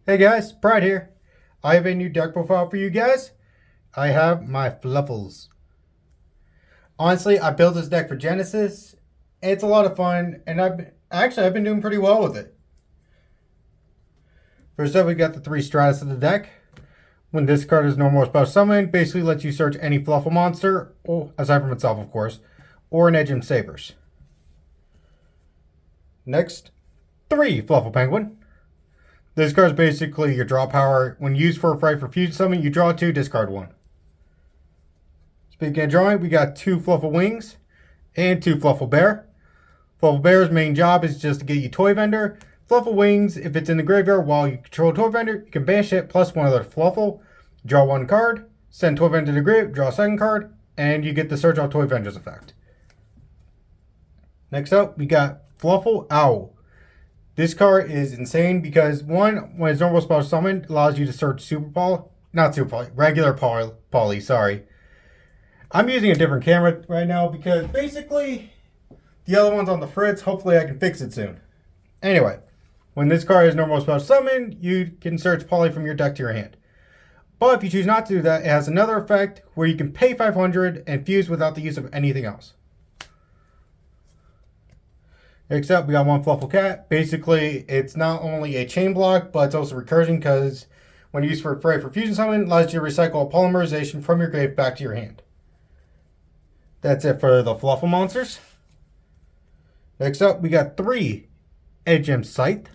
Hey guys, Pride here. I have a new deck profile for you guys. I have my fluffals. Honestly, I built this deck for Genesis. It's a lot of fun, and I've been doing pretty well with it. First up, we got the 3 Stratus of the deck. When this card is normal spell summon, basically lets you search any fluffal monster, aside from itself, of course, or an Edge and Sabers. Next, 3 Fluffal Penguin. This card is basically your draw power. When used for a Fright for Fusion Summon, you draw 2, discard 1. Speaking of drawing, we got 2 Fluffal Wings and 2 Fluffal Bear. Fluffal Bear's main job is just to get you Toy Vendor. Fluffal Wings, if it's in the graveyard while you control Toy Vendor, you can banish it plus 1 other Fluffal, draw 1 card, send Toy Vendor to the grave, draw a 2nd card, and you get the Search All Toy Vendors effect. Next up, we got Fluffal Owl. This card is insane because, one, when it's normal spell summoned, it allows you to search regular poly, sorry. I'm using a different camera right now because basically the other one's on the fritz. Hopefully I can fix it soon. Anyway, when this card is normal spell summoned, you can search poly from your deck to your hand. But if you choose not to do that, it has another effect where you can pay 500 and fuse without the use of anything else. Next up, we got 1 Fluffal Cat. Basically, it's not only a chain block, but it's also recursion because when used for Fright for Fusion Summon, it allows you to recycle a polymerization from your grave back to your hand. That's it for the Fluffal monsters. Next up, we got 3 Edgem Scythe.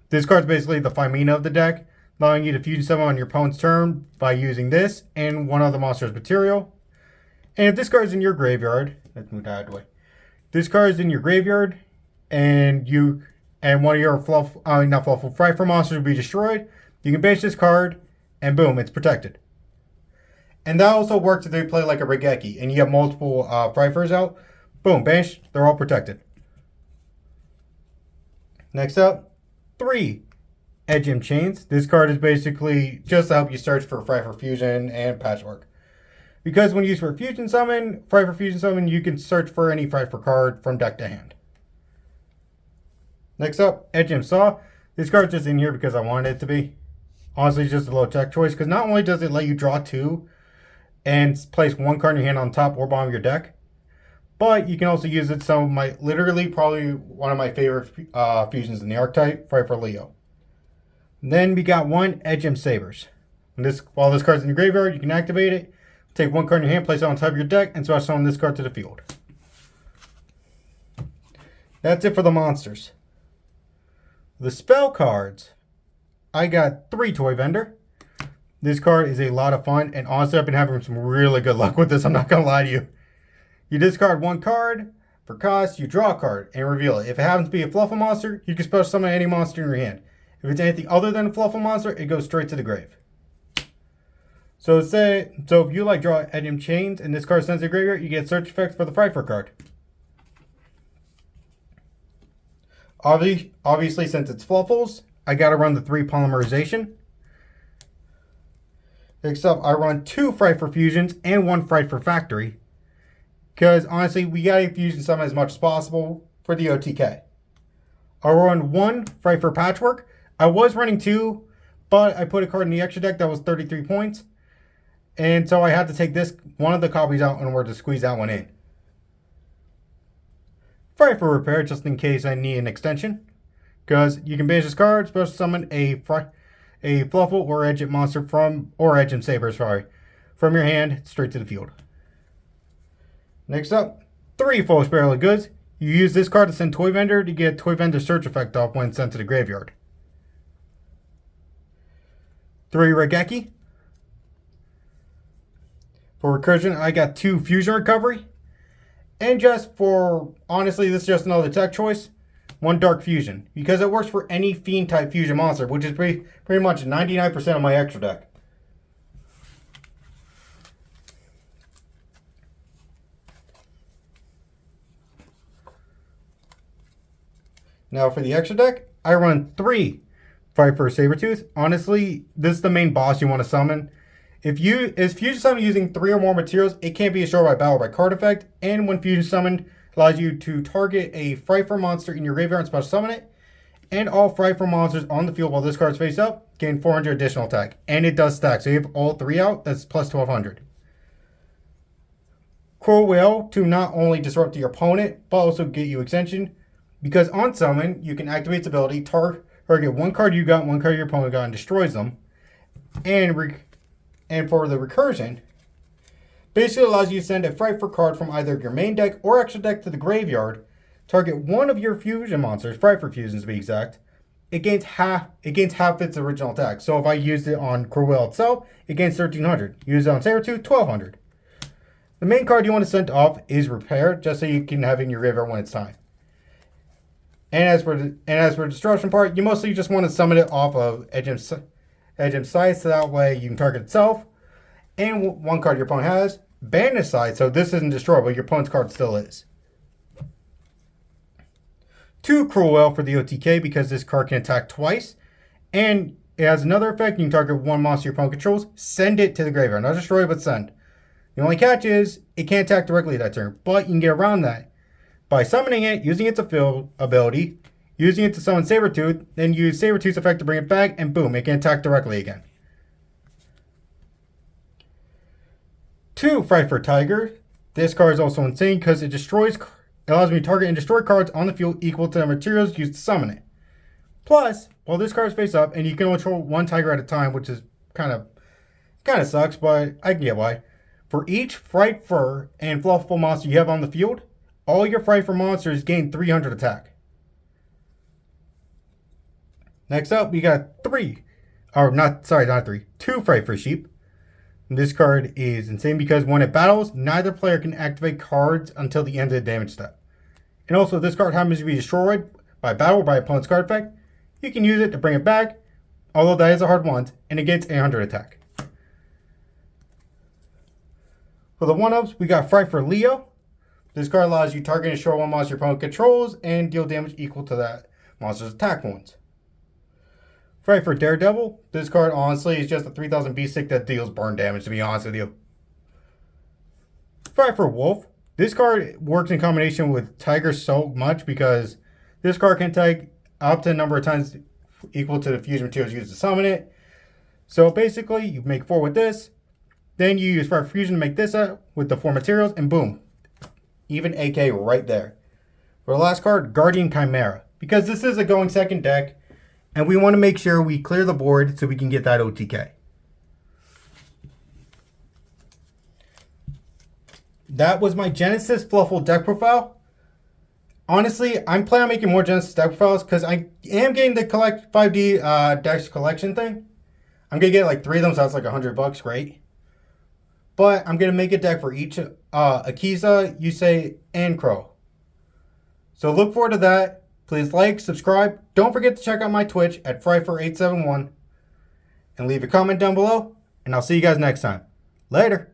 This card's basically the Phimena of the deck, allowing you to fusion summon on your opponent's turn by using this and one other monster's material. And if this card is in your graveyard, let's move that out of the way. This card is in your graveyard, and one of your Fright for monsters will be destroyed. You can banish this card, and boom, it's protected. And that also works if they play like a Regeki, and you have multiple Frifers out. Boom, banish, they're all protected. Next up, 3 Edgem Chains. This card is basically just to help you search for Fright for Fusion and Patchwork. Because when used for Fusion Summon, Fright for Fusion Summon, you can search for any Fright for card from deck to hand. Next up, Edgem Saw. This card's just in here because I wanted it to be. Honestly, it's just a little tech choice because not only does it let you draw 2 and place 1 card in your hand on top or bottom of your deck, but you can also use it. So probably one of my favorite fusions in the archetype, Fright for Leo. And then we got 1 Edgem Sabers. While this card's in your graveyard, you can activate it, take 1 card in your hand, place it on top of your deck, and special summon this card to the field. That's it for the monsters. The spell cards, I got 3 Toy Vendor. This card is a lot of fun, and honestly, I've been having some really good luck with this. I'm not going to lie to you. You discard 1 card. For cost, you draw a card and reveal it. If it happens to be a Fluffal monster, you can special summon any monster in your hand. If it's anything other than a Fluffal monster, it goes straight to the grave. So if you draw Edgem Chains and this card sends to the graveyard, you get search effect for the Fright for card. Obviously, since it's Fluffals, I gotta run the 3 polymerization. Next up, I run 2 Fright for Fusions and 1 Fright for Factory. Because honestly, we gotta fusion summon as much as possible for the OTK. I run 1 Fright for Patchwork. I was running 2, but I put a card in the extra deck that was 33 points. And so I had to take one of the copies out in order to squeeze that one in. Fright for Repair, just in case I need an extension. Because you can banish this card, special summon a Fluffal or Edgem monster Edgem Sabers, from your hand straight to the field. Next up, 3 Foolish Barrel of Goods. You use this card to send Toy Vendor to get Toy Vendor search effect off when sent to the graveyard. 3 Regeki. For recursion, I got 2 Fusion Recovery. And honestly, this is just another tech choice, 1 Dark Fusion. Because it works for any Fiend type fusion monster, which is pretty much 99% of my extra deck. Now for the extra deck, I run 3 Fright for Sabertooth. Honestly, this is the main boss you want to summon. If Fusion Summon using 3 or more materials, it can't be destroyed by battle or by card effect. And when Fusion Summoned, allows you to target a Fright for monster in your graveyard and special summon it. And all frightful monsters on the field while this card's face up gain 400 additional attack. And it does stack. So you have all 3 out, that's plus 1200. Cruel Whale to not only disrupt your opponent, but also get you extension. Because on summon, you can activate its ability, target one card you got, one card your opponent got, and destroys them. And for the recursion, basically allows you to send a Frightful card from either your main deck or extra deck to the graveyard. Target one of your fusion monsters, Frightful fusions to be exact. It gains half its original attack. So if I used it on Cruel itself, it gains 1300. Use it on Sabretooth, 1200. The main card you want to send off is Repair, just so you can have it in your graveyard when it's time. And as for the destruction part, you mostly just want to summon it off of Edgem's Side, so that way you can target itself. And one card your opponent has, Banish Side, so this isn't destroyed, but your opponent's card still is. 2 Cruel Whale for the OTK because this card can attack twice. And it has another effect, you can target one monster your opponent controls, send it to the graveyard. Not destroy, but send. The only catch is, it can't attack directly that turn, but you can get around that by summoning it, using its ability, using it to summon Sabretooth, then use Sabretooth's effect to bring it back, and boom, it can attack directly again. 2 Frightful Tiger. This card is also insane because it allows me to target and destroy cards on the field equal to the materials used to summon it. Plus, while this card is face up, and you can only control one tiger at a time, which is kind of sucks, but I can get why. For each Frightful and Fluffal monster you have on the field, all your Frightful monsters gain 300 attack. Next up, we got 2 Frightful Sheep. And this card is insane because when it battles, neither player can activate cards until the end of the damage step. And also, if this card happens to be destroyed by battle or by opponent's card effect, you can use it to bring it back, although that is a hard one, and it gets 800 attack. For the 1-ups, we got Frightful Leo. This card allows you to target and destroy one monster your opponent controls and deal damage equal to that monster's attack points. Frightful Daredevil. This card honestly is just a 3000 beast stick that deals burn damage, to be honest with you. Frightful Wolf. This card works in combination with Tiger so much because this card can take up to a number of times equal to the fusion materials used to summon it. So basically, you make 4 with this. Then you use Frightful Fusion to make this up with the 4 materials, and boom. Even AK right there. For the last card, Guardian Chimera. Because this is a going second deck, and we want to make sure we clear the board so we can get that OTK. That was my Genesis Fluffal deck profile. Honestly, I'm planning on making more Genesis deck profiles because I am getting the 5D decks collection thing. I'm going to get like 3 of them, so that's like $100, great. But I'm going to make a deck for each Akiza, Yusei, and Crow. So look forward to that. Please like, subscribe. Don't forget to check out my Twitch at Fryfor871. And leave a comment down below. And I'll see you guys next time. Later.